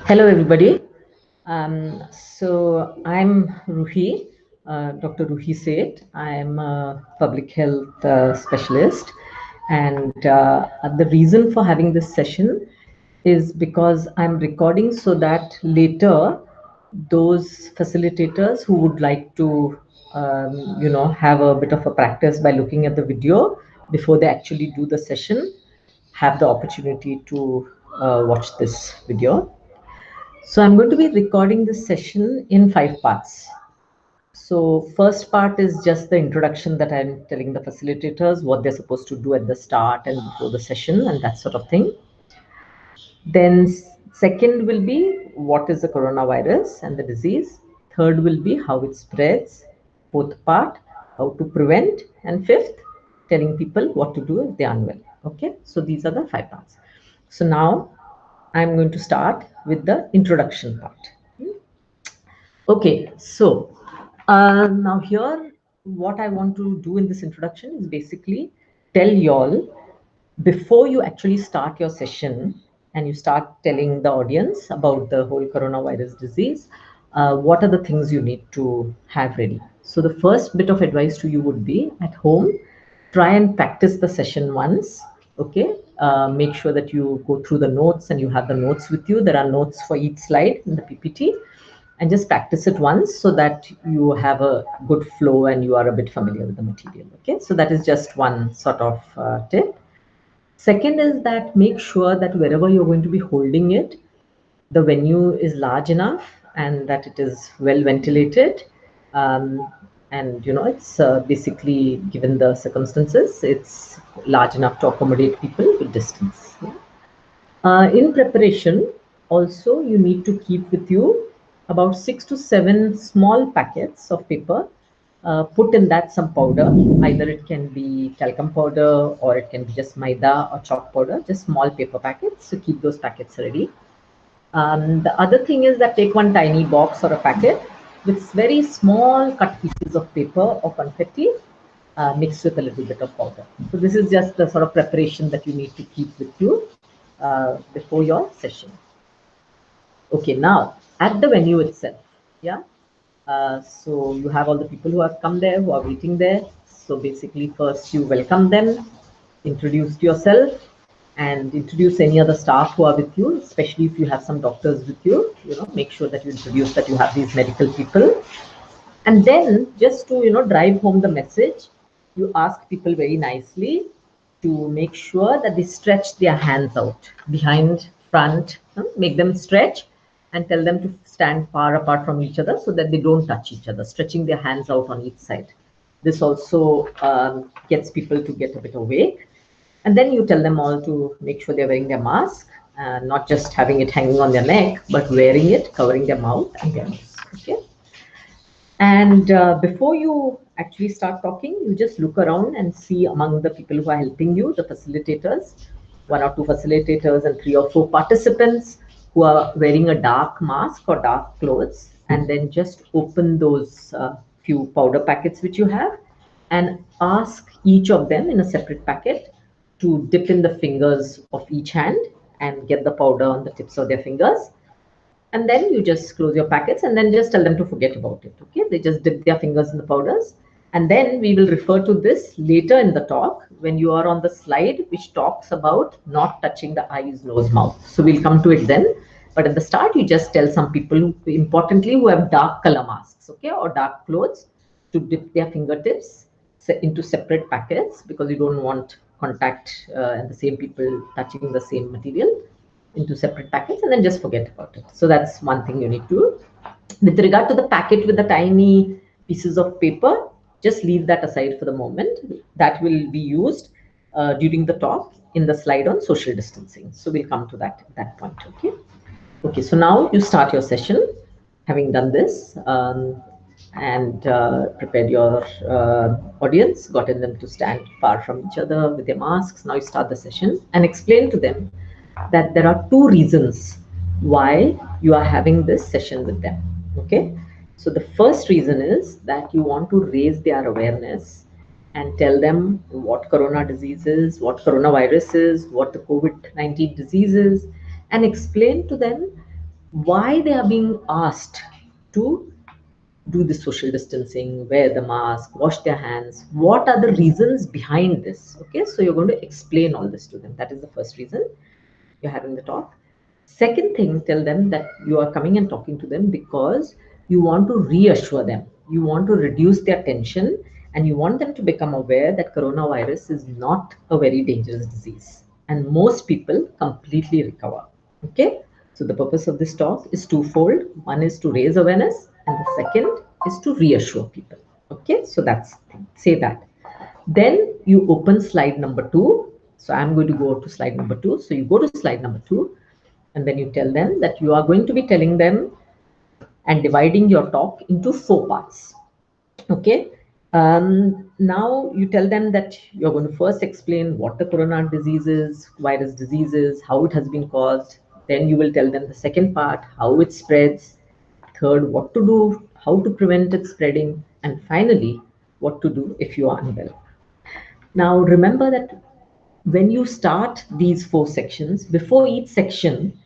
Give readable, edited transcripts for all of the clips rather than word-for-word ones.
Hello, everybody. So I'm Ruhi, Dr. Ruhi Seth. I'm a public health specialist. And the reason for having this session is because I'm recording so that later those facilitators who would like to, have a bit of a practice by looking at the video before they actually do the session, have the opportunity to watch this video. So I'm going to be recording this session in 5 parts. So first part is just the introduction that I'm telling the facilitators what they're supposed to do at the start and before the session and that sort of thing. Then second will be what is the coronavirus and the disease. Third will be how it spreads. Fourth part, how to prevent. And fifth, telling people what to do if they are unwell. Okay, so these are the 5 parts. So now I'm going to start with the introduction part. Okay, so now here, what I want to do in this introduction is basically tell y'all before you actually start your session and you start telling the audience about the whole coronavirus disease, what are the things you need to have ready. So the first bit of advice to you would be at home, try and practice the session once. Okay, make sure that you go through the notes and you have the notes with you. There are notes for each slide in the PPT, and just practice it once so that you have a good flow and you are a bit familiar with the material. Okay, so that is just one sort of tip. Second is that make sure that wherever you're going to be holding it, the venue is large enough and that it is well ventilated. And it's basically, given the circumstances, it's large enough to accommodate people with distance. Yeah? In preparation, also you need to keep with you about 6 to 7 small packets of paper. Put in that some powder. Either it can be talcum powder or it can be just maida or chalk powder, just small paper packets. So keep those packets ready. The other thing is that take one tiny box or a packet with very small cut pieces of paper or confetti mixed with a little bit of powder. So this is just the sort of preparation that you need to keep with you before your session. Okay, now at the venue itself, yeah. So you have all the people who have come there, who are waiting there. So basically, first you welcome them, introduce yourself, and introduce any other staff who are with you, especially if you have some doctors with you. Make sure that you introduce that you have these medical people. And then just to, drive home the message, you ask people very nicely to make sure that they stretch their hands out behind, front, make them stretch and tell them to stand far apart from each other so that they don't touch each other, stretching their hands out on each side. This also gets people to get a bit awake. And then you tell them all to make sure they're wearing their mask, not just having it hanging on their neck, but wearing it, covering their mouth and their nose. Okay. And before you actually start talking, you just look around and see among the people who are helping you, the facilitators, 1 or 2 facilitators and 3 or 4 participants who are wearing a dark mask or dark clothes, and then just open those few powder packets which you have and ask each of them in a separate packet to dip in the fingers of each hand and get the powder on the tips of their fingers. And then you just close your packets and then just tell them to forget about it. Okay, they just dip their fingers in the powders, and then we will refer to this later in the talk when you are on the slide which talks about not touching the eyes, nose, mouth. So we'll come to it then, but at the start you just tell some people who, importantly, who have dark color masks, okay, or dark clothes, to dip their fingertips into separate packets because you don't want contact and the same people touching the same material, into separate packets, and then just forget about it. So that's one thing you need to do. With regard to the packet with the tiny pieces of paper, just leave that aside for the moment. That will be used during the talk in the slide on social distancing. So we'll come to that at that point. Okay. Okay. So now you start your session, having done this. And prepared your audience, gotten them to stand far from each other with their masks. Now you start the session and explain to them that there are 2 reasons why you are having this session with them. Okay. So the first reason is that you want to raise their awareness and tell them what corona disease is, what coronavirus is, what the COVID-19 disease is, and explain to them why they are being asked to do the social distancing, wear the mask, wash their hands. What are the reasons behind this? Okay, so you're going to explain all this to them. That is the first reason you're having the talk. Second thing, tell them that you are coming and talking to them because you want to reassure them. You want to reduce their tension and you want them to become aware that coronavirus is not a very dangerous disease and most people completely recover. Okay, so the purpose of this talk is twofold. One is to raise awareness, and the second is to reassure people. Okay, so that's say that. Then you open slide number 2. So I'm going to go to slide number 2. So you go to slide number 2, and then you tell them that you are going to be telling them and dividing your talk into 4 parts. Okay. Now you tell them that you're going to first explain what the corona disease is, virus disease is, how it has been caused. Then you will tell them the second part, how it spreads. Third, what to do, how to prevent it spreading. And finally, what to do if you are unwell. Now remember that when you start these 4 sections, before each section,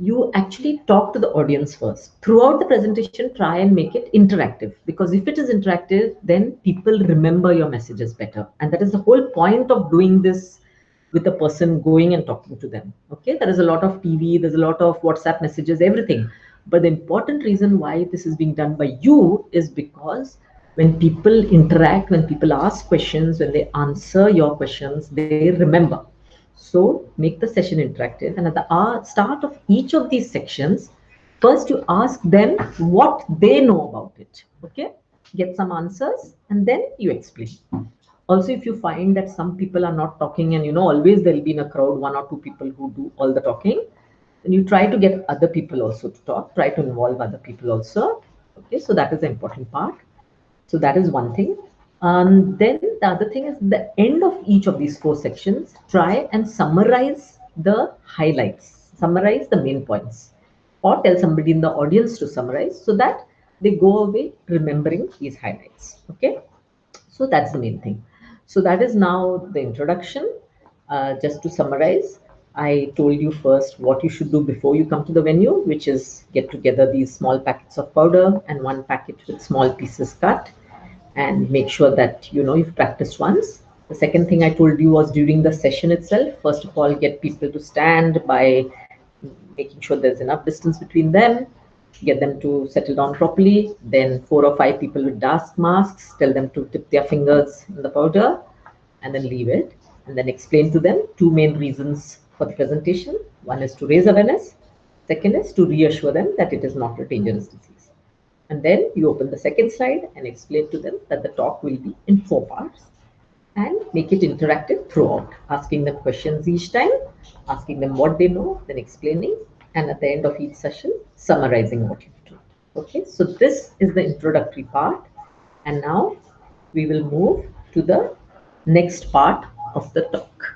you actually talk to the audience first. Throughout the presentation, try and make it interactive, because if it is interactive, then people remember your messages better. And that is the whole point of doing this with a person going and talking to them. Okay, there is a lot of TV, there's a lot of WhatsApp messages, everything. But the important reason why this is being done by you is because when people interact, when people ask questions, when they answer your questions, they remember. So make the session interactive, and at the start of each of these sections, first you ask them what they know about it. Okay, get some answers, and then you explain. Also, if you find that some people are not talking, and always there'll be in a crowd 1 or 2 people who do all the talking, then you try to get other people also to talk. Try to involve other people also. Okay, so that is the important part. So that is one thing. Then the other thing is the end of each of these 4 sections, try and summarize the highlights, summarize the main points, or tell somebody in the audience to summarize so that they go away remembering these highlights. Okay, so that's the main thing. So that is now the introduction. Just to summarize, I told you first what you should do before you come to the venue, which is get together these small packets of powder and 1 packet with small pieces cut, and make sure that you've practiced once. The second thing I told you was during the session itself, first of all, get people to stand by making sure there's enough distance between them, get them to settle down properly. Then 4 or 5 people with dark masks, tell them to dip their fingers in the powder and then leave it, and then explain to them 2 main reasons for the presentation. One is to raise awareness, second is to reassure them that it is not a dangerous disease. And then you open the second slide and explain to them that the talk will be in 4 parts, and make it interactive throughout, asking them questions each time, asking them what they know, then explaining, and at the end of each session, summarizing what you've told. Okay, so this is the introductory part, and now we will move to the next part of the talk.